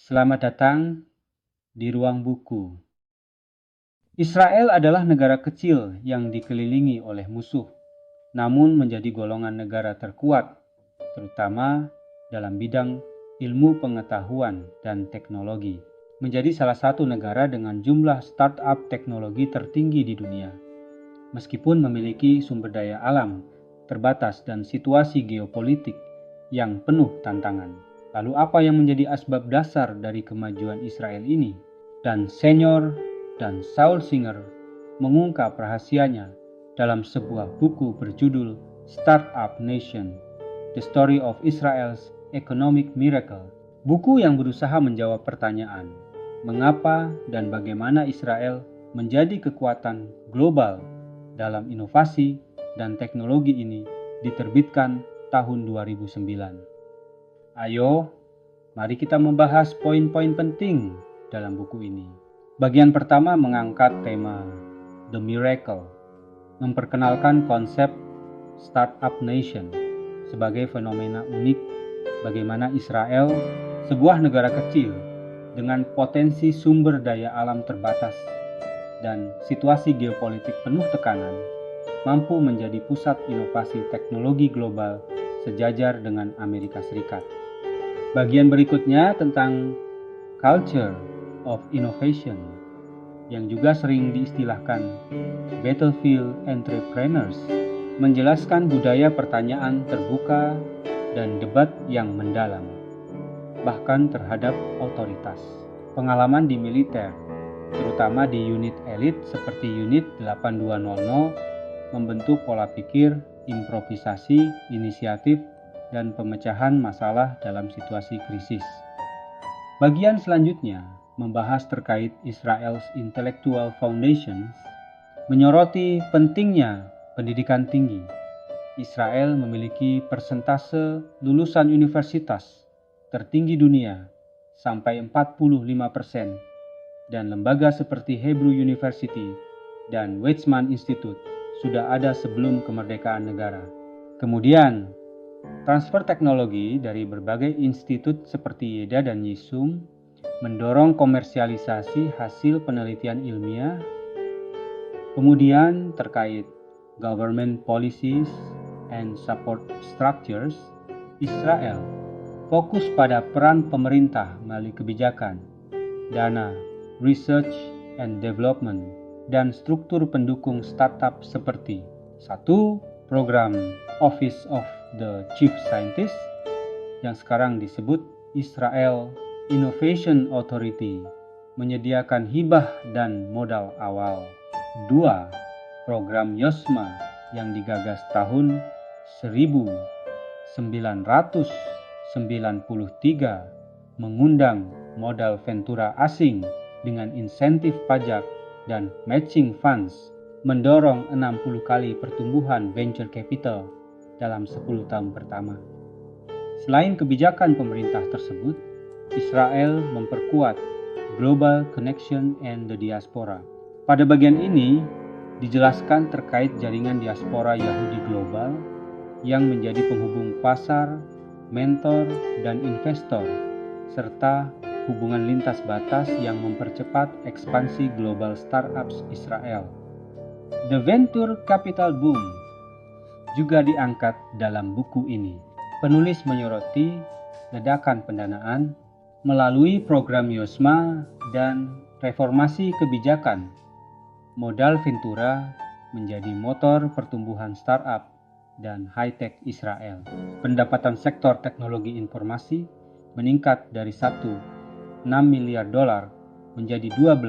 Selamat datang di ruang buku. Israel adalah negara kecil yang dikelilingi oleh musuh, namun menjadi golongan negara terkuat, terutama dalam bidang ilmu pengetahuan dan teknologi. Menjadi salah satu negara dengan jumlah startup teknologi tertinggi di dunia. Meskipun memiliki sumber daya alam terbatas dan situasi geopolitik yang penuh tantangan. Lalu apa yang menjadi asbab dasar dari kemajuan Israel ini? Dan Senior dan Saul Singer mengungkap rahasianya dalam sebuah buku berjudul Startup Nation, The Story of Israel's Economic Miracle. Buku yang berusaha menjawab pertanyaan, mengapa dan bagaimana Israel menjadi kekuatan global dalam inovasi dan teknologi ini diterbitkan tahun 2009. Ayo, mari kita membahas poin-poin penting dalam buku ini. Bagian pertama mengangkat tema The Miracle, memperkenalkan konsep Startup Nation sebagai fenomena unik bagaimana Israel, sebuah negara kecil dengan potensi sumber daya alam terbatas dan situasi geopolitik penuh tekanan, mampu menjadi pusat inovasi teknologi global sejajar dengan Amerika Serikat. Bagian berikutnya tentang culture of innovation yang juga sering diistilahkan battlefield entrepreneurs, menjelaskan budaya pertanyaan terbuka dan debat yang mendalam, bahkan terhadap otoritas. Pengalaman di militer, terutama di unit elit seperti unit 8200, membentuk pola pikir, improvisasi, inisiatif, dan pemecahan masalah dalam situasi krisis. Bagian selanjutnya membahas terkait Israel's Intellectual Foundations, menyoroti pentingnya pendidikan tinggi. Israel memiliki persentase lulusan universitas tertinggi dunia sampai 45%, dan lembaga seperti Hebrew University dan Weizmann Institute sudah ada sebelum kemerdekaan negara. Kemudian, transfer teknologi dari berbagai institut seperti YEDA dan YISUM mendorong komersialisasi hasil penelitian ilmiah. Kemudian terkait government policies and support structures, Israel fokus pada peran pemerintah melalui kebijakan, dana, research and development, dan struktur pendukung startup seperti 1. Program Office of the Chief Scientist yang sekarang disebut Israel Innovation Authority, menyediakan hibah dan modal awal. 2. Program YOSMA yang digagas tahun 1993 mengundang modal ventura asing dengan insentif pajak dan matching funds, mendorong 60 kali pertumbuhan venture capital dalam 10 tahun pertama. Selain kebijakan pemerintah tersebut, Israel memperkuat Global Connection and the Diaspora. Pada bagian ini dijelaskan terkait jaringan diaspora Yahudi global yang menjadi penghubung pasar, mentor, dan investor, serta hubungan lintas batas yang mempercepat ekspansi global startups Israel. The Venture Capital Boom juga diangkat dalam buku ini. Penulis menyoroti ledakan pendanaan melalui program YOSMA dan reformasi kebijakan. Modal ventura menjadi motor pertumbuhan startup dan high-tech Israel. Pendapatan sektor teknologi informasi meningkat dari 6 miliar dolar menjadi 5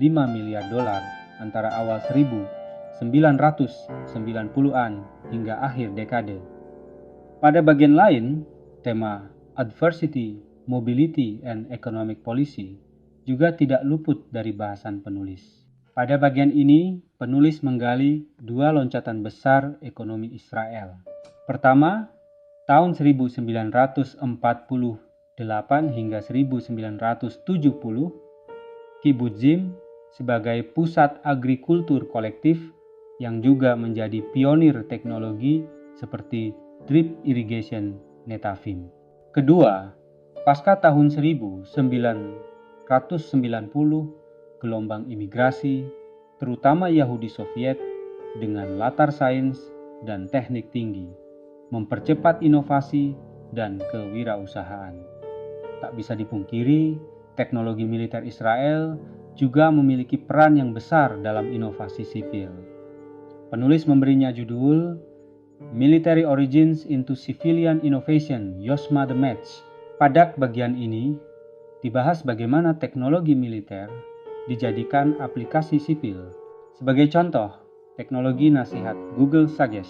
miliar dolar antara awal 1990-an hingga akhir dekade. Pada bagian lain, tema Adversity, Mobility, and Economic Policy juga tidak luput dari bahasan penulis. Pada bagian ini, penulis menggali 2 loncatan besar ekonomi Israel. Pertama, tahun 1948 hingga 1970, Kibbutzim sebagai pusat agrikultur kolektif yang juga menjadi pionir teknologi seperti drip irrigation Netafim. Kedua, Pasca tahun 1990, gelombang imigrasi, terutama Yahudi Soviet dengan latar sains dan teknik tinggi, mempercepat inovasi dan kewirausahaan. Tak bisa dipungkiri, teknologi militer Israel juga memiliki peran yang besar dalam inovasi sipil. Penulis memberinya judul Military Origins into Civilian Innovation, Yosma the Match. Pada bagian ini, dibahas bagaimana teknologi militer dijadikan aplikasi sipil. Sebagai contoh, teknologi nasihat Google Suggest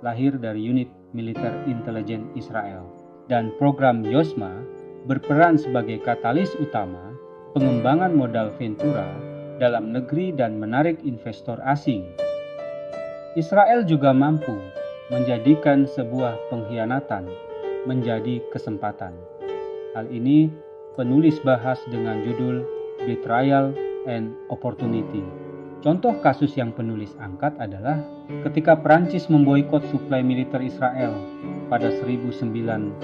lahir dari unit militer intelijen Israel, dan program Yosma berperan sebagai katalis utama pengembangan modal Ventura dalam negeri dan menarik investor asing. Israel juga mampu menjadikan sebuah pengkhianatan menjadi kesempatan. Hal ini penulis bahas dengan judul Betrayal and Opportunity. Contoh kasus yang penulis angkat adalah ketika Prancis memboikot suplai militer Israel pada 1967,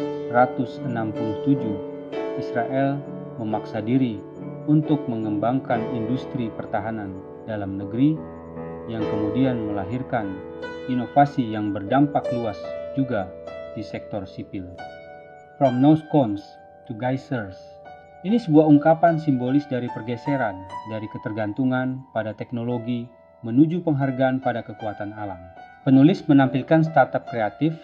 Israel memaksa diri untuk mengembangkan industri pertahanan dalam negeri yang kemudian melahirkan inovasi yang berdampak luas juga di sektor sipil. From Noscons to Geysers. Ini sebuah ungkapan simbolis dari pergeseran dari ketergantungan pada teknologi menuju penghargaan pada kekuatan alam. Penulis menampilkan startup kreatif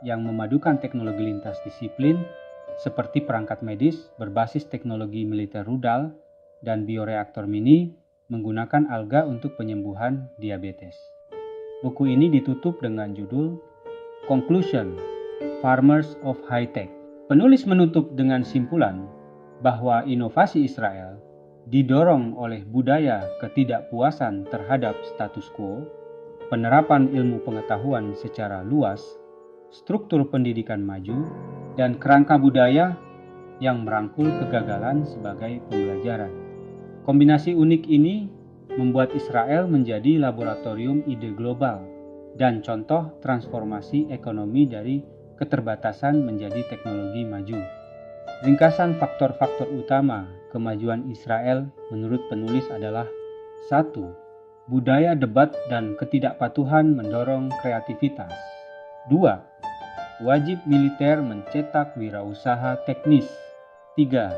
yang memadukan teknologi lintas disiplin seperti perangkat medis berbasis teknologi militer rudal dan bioreaktor mini menggunakan alga untuk penyembuhan diabetes. Buku ini ditutup dengan judul Conclusion, Farmers of High Tech. Penulis menutup dengan simpulan bahwa inovasi Israel didorong oleh budaya ketidakpuasan terhadap status quo, penerapan ilmu pengetahuan secara luas, struktur pendidikan maju, dan kerangka budaya yang merangkul kegagalan sebagai pembelajaran. Kombinasi unik ini membuat Israel menjadi laboratorium ide global dan contoh transformasi ekonomi dari keterbatasan menjadi teknologi maju. Ringkasan faktor-faktor utama kemajuan Israel menurut penulis adalah 1. Budaya debat dan ketidakpatuhan mendorong kreativitas. 2. Wajib militer mencetak wirausaha teknis. 3.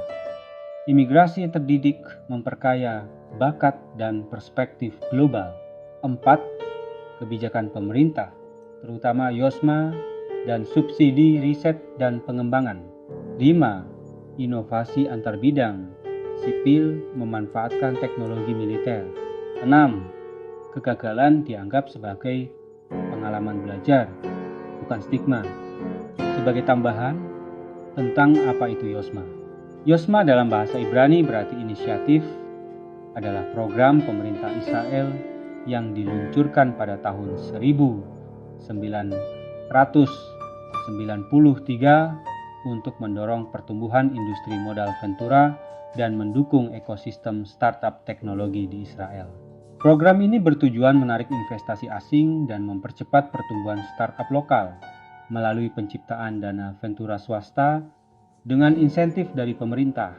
Imigrasi terdidik memperkaya bakat dan perspektif global. 4. Kebijakan pemerintah, terutama Yosma dan subsidi riset dan pengembangan. 5. Inovasi antar bidang, sipil memanfaatkan teknologi militer. 6. Kegagalan dianggap sebagai pengalaman belajar, bukan stigma. Sebagai tambahan tentang apa itu Yosma. Yosma dalam bahasa Ibrani berarti inisiatif, adalah program pemerintah Israel yang diluncurkan pada tahun 1993 untuk mendorong pertumbuhan industri modal Ventura dan mendukung ekosistem startup teknologi di Israel. Program ini bertujuan menarik investasi asing dan mempercepat pertumbuhan startup lokal melalui penciptaan dana Ventura swasta dengan insentif dari pemerintah.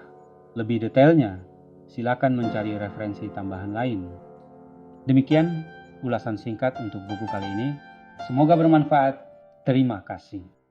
Lebih detailnya, silakan mencari referensi tambahan lain. Demikian ulasan singkat untuk buku kali ini. Semoga bermanfaat. Terima kasih.